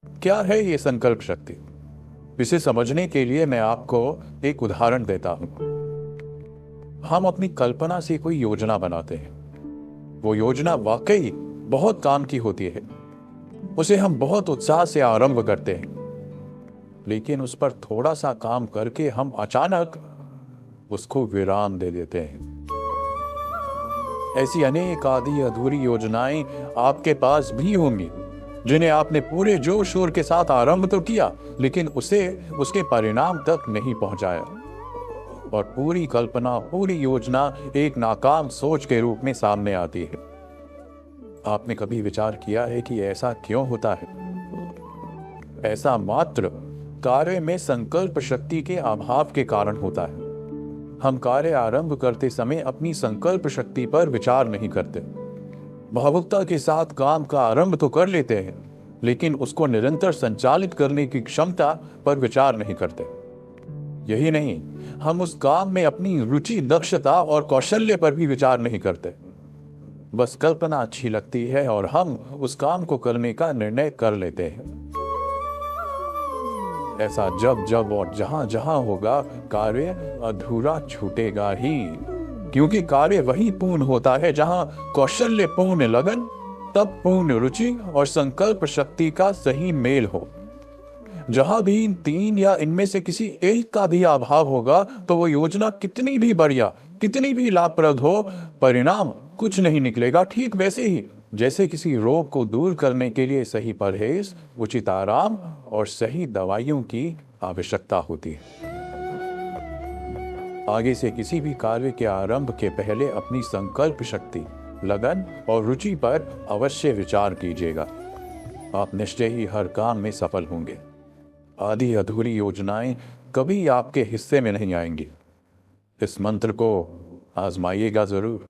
क्या है ये संकल्प शक्ति? इसे समझने के लिए मैं आपको एक उदाहरण देता हूं। हम अपनी कल्पना से कोई योजना बनाते हैं। वो योजना वाकई बहुत काम की होती है। उसे हम बहुत उत्साह से आरंभ करते हैं, लेकिन उस पर थोड़ा सा काम करके हम अचानक उसको विराम दे देते हैं। ऐसी अनेक आधी अधूरी योजनाएं आपके पास भी होंगी, जिन्हें आपने पूरे जोश शोर के साथ आरंभ तो किया, लेकिन उसे उसके परिणाम तक नहीं पहुंचाया। और पूरी कल्पना, पूरी योजना एक नाकाम सोच के रूप में सामने आती है। आपने कभी विचार किया है कि ऐसा क्यों होता है? ऐसा मात्र कार्य में संकल्प शक्ति के अभाव के कारण होता है। हम कार्य आरंभ करते समय अपनी संकल्प शक्ति पर विचार नहीं करते। भावुकता के साथ काम का आरंभ तो कर लेते हैं, लेकिन उसको निरंतर संचालित करने की क्षमता पर विचार नहीं करते। यही नहीं, हम उस काम में अपनी रुचि, दक्षता और कौशल्य पर भी विचार नहीं करते। बस कल्पना अच्छी लगती है और हम उस काम को करने का निर्णय कर लेते हैं। ऐसा जब जब और जहां जहां होगा, कार्य अधूरा छूटेगा ही। क्योंकि कार्य वही पूर्ण होता है जहां कौशल्य, पूर्ण लगन, तब पूर्ण रुचि और संकल्प शक्ति का सही मेल हो। जहां भी इन तीन या इनमें से किसी एक का भी अभाव होगा, तो वो योजना कितनी भी बढ़िया, कितनी भी लाभप्रद हो, परिणाम कुछ नहीं निकलेगा। ठीक वैसे ही जैसे किसी रोग को दूर करने के लिए सही परहेज, उचित आराम और सही दवाइयों की आवश्यकता होती है। आगे से किसी भी कार्य के आरंभ के पहले अपनी संकल्प शक्ति, लगन और रुचि पर अवश्य विचार कीजिएगा। आप निश्चय ही हर काम में सफल होंगे। आधी अधूरी योजनाएं कभी आपके हिस्से में नहीं आएंगी। इस मंत्र को आजमाइएगा जरूर।